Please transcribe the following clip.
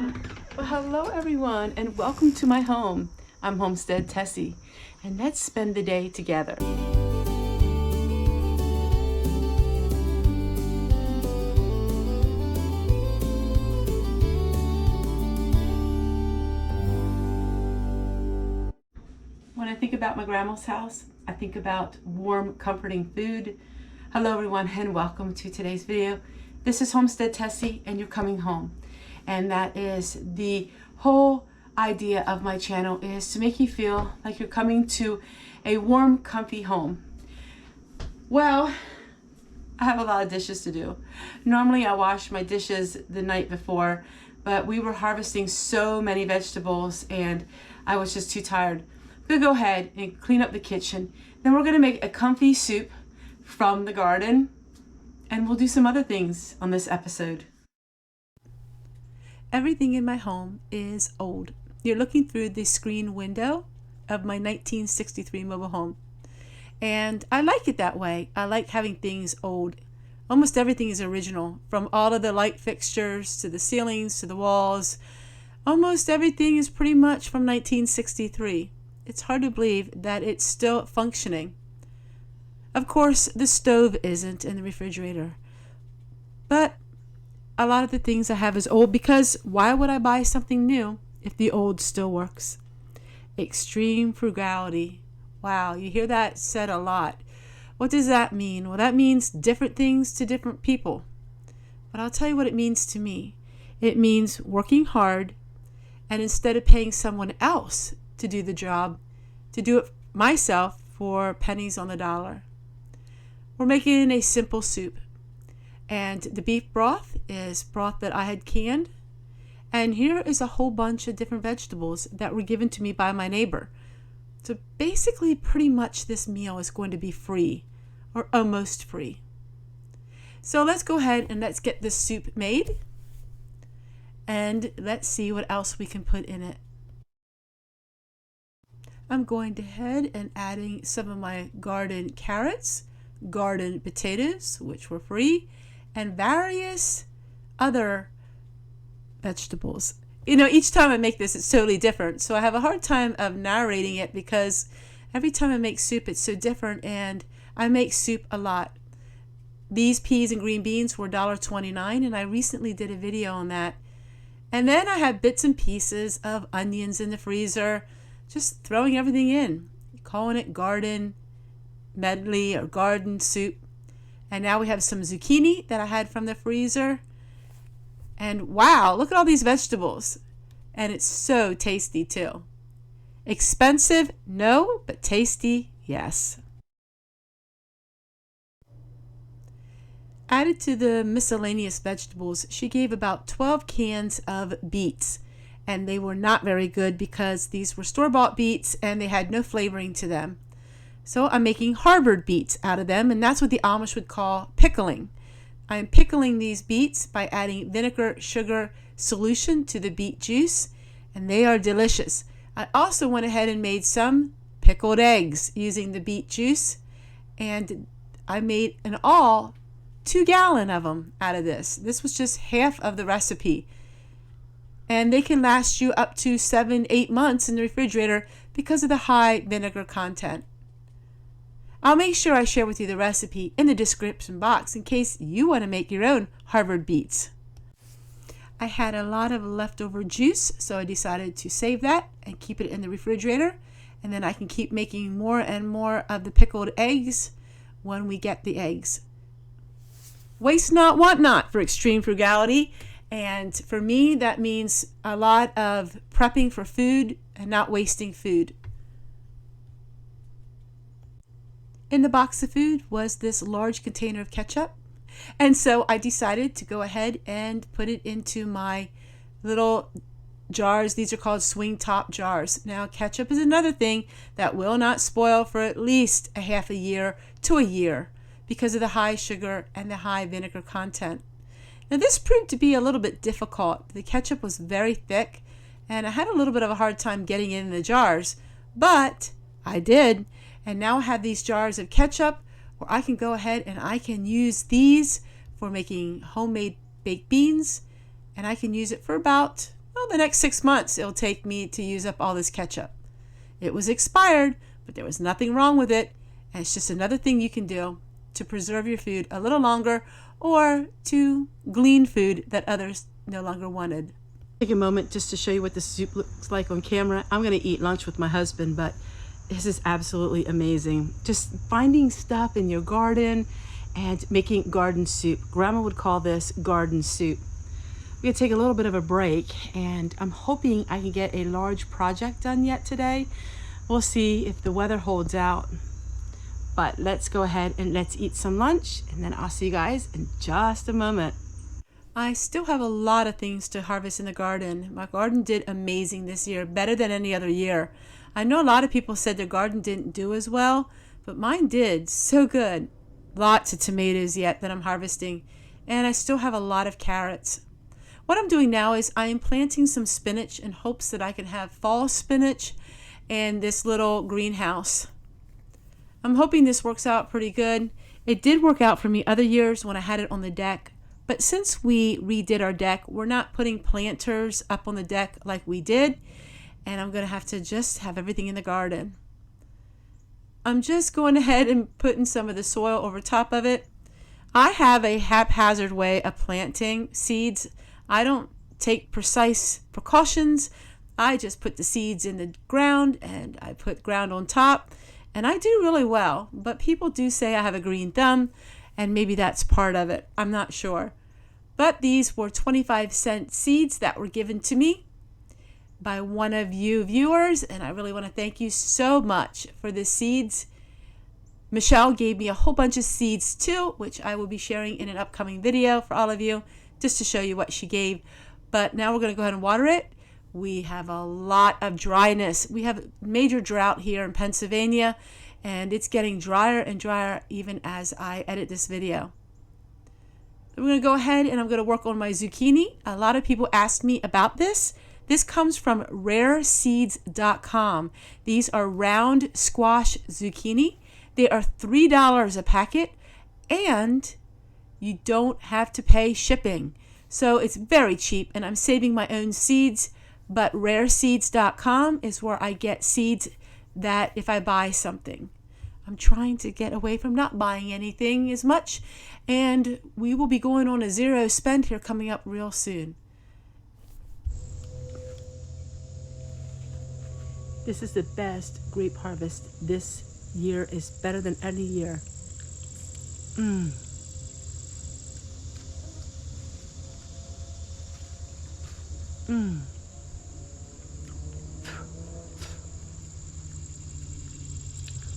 Well, hello everyone and welcome to my home. I'm Homestead Tessie and let's spend the day together. When I think about my grandma's house, I think about warm, comforting food. Hello everyone and welcome to today's video. This is Homestead Tessie and you're coming home. And that is the whole idea of my channel, is to make you feel like you're coming to a warm, comfy home. Well, I have a lot of dishes to do. Normally I wash my dishes the night before, but we were harvesting so many vegetables and I was just too tired. I'm gonna go ahead and clean up the kitchen. Then we're gonna make a comfy soup from the garden, and we'll do some other things on this episode. Everything in my home is old. You're looking through the screen window of my 1963 mobile home. And I like it that way. I like having things old. Almost everything is original, from all of the light fixtures to the ceilings to the walls. Almost everything is pretty much from 1963. It's hard to believe that it's still functioning. Of course, the stove isn't in the refrigerator. But a lot of the things I have is old, because why would I buy something new if the old still works? Extreme frugality. Wow, you hear that said a lot. What does that mean? Well, that means different things to different people. But I'll tell you what it means to me. It means working hard, and instead of paying someone else to do the job, to do it myself for pennies on the dollar. We're making a simple soup. And the beef broth is broth that I had canned. And here is a whole bunch of different vegetables that were given to me by my neighbor. So basically, pretty much this meal is going to be free, or almost free. So let's go ahead and let's get this soup made. And let's see what else we can put in it. I'm going ahead and adding some of my garden carrots, garden potatoes, which were free, and various other vegetables. You know, each time I make this, it's totally different. So I have a hard time of narrating it because every time I make soup, it's so different, and I make soup a lot. These peas and green beans were $1.29, and I recently did a video on that. And then I have bits and pieces of onions in the freezer, just throwing everything in, calling it garden medley or garden soup. And now we have some zucchini that I had from the freezer. And wow, look at all these vegetables. And it's so tasty too. Expensive? No, but tasty? Yes. Added to the miscellaneous vegetables, she gave about 12 cans of beets. And they were not very good because these were store-bought beets and they had no flavoring to them. So I'm making Harvard beets out of them, and that's what the Amish would call pickling. I'm pickling these beets by adding vinegar sugar solution to the beet juice, and they are delicious. I also went ahead and made some pickled eggs using the beet juice, and I made in all 2 gallons of them out of this. This was just half of the recipe. And they can last you up to 7-8 months in the refrigerator because of the high vinegar content. I'll make sure I share with you the recipe in the description box in case you want to make your own Harvard beets. I had a lot of leftover juice, so I decided to save that and keep it in the refrigerator. And then I can keep making more and more of the pickled eggs when we get the eggs. Waste not, want not for extreme frugality. And for me, that means a lot of prepping for food and not wasting food. In the box of food was this large container of ketchup. And so I decided to go ahead and put it into my little jars. These are called swing top jars. Now, ketchup is another thing that will not spoil for at least a half a year to a year because of the high sugar and the high vinegar content. Now, this proved to be a little bit difficult. The ketchup was very thick, and I had a little bit of a hard time getting it in the jars, but I did. And now I have these jars of ketchup where I can go ahead and I can use these for making homemade baked beans, and I can use it for about well, the next 6 months it'll take me to use up all this ketchup. It was expired, but there was nothing wrong with it. And it's just another thing you can do to preserve your food a little longer or to glean food that others no longer wanted. Take a moment just to show you what the soup looks like on camera. I'm going to eat lunch with my husband, but this is absolutely amazing. Just finding stuff in your garden and making garden soup. Grandma would call this garden soup. We're going to take a little bit of a break, and I'm hoping I can get a large project done yet today. We'll see if the weather holds out. But let's go ahead and let's eat some lunch, and then I'll see you guys in just a moment. I still have a lot of things to harvest in the garden. My garden did amazing this year, better than any other year. I know a lot of people said their garden didn't do as well, but mine did so good. Lots of tomatoes yet that I'm harvesting, and I still have a lot of carrots. What I'm doing now is I am planting some spinach in hopes that I can have fall spinach in this little greenhouse. I'm hoping this works out pretty good. It did work out for me other years when I had it on the deck. But since we redid our deck, we're not putting planters up on the deck like we did. And I'm going to have to just have everything in the garden. I'm just going ahead and putting some of the soil over top of it. I have a haphazard way of planting seeds. I don't take precise precautions. I just put the seeds in the ground and I put ground on top. And I do really well. But people do say I have a green thumb. And maybe that's part of it. I'm not sure. But these were 25-cent seeds that were given to me by one of you viewers. And I really want to thank you so much for the seeds. Michelle gave me a whole bunch of seeds too, which I will be sharing in an upcoming video for all of you, just to show you what she gave. But now we're going to go ahead and water it. We have a lot of dryness. We have major drought here in Pennsylvania, and it's getting drier and drier even as I edit this video. I'm going to go ahead and I'm going to work on my zucchini. A lot of people asked me about this. This comes from rareseeds.com. These are round squash zucchini. They are $3 a packet, and you don't have to pay shipping. So it's very cheap, and I'm saving my own seeds. But rareseeds.com is where I get seeds that if I buy something. I'm trying to get away from not buying anything as much, and we will be going on a zero spend here coming up real soon. This is the best grape harvest. This year is better than any year.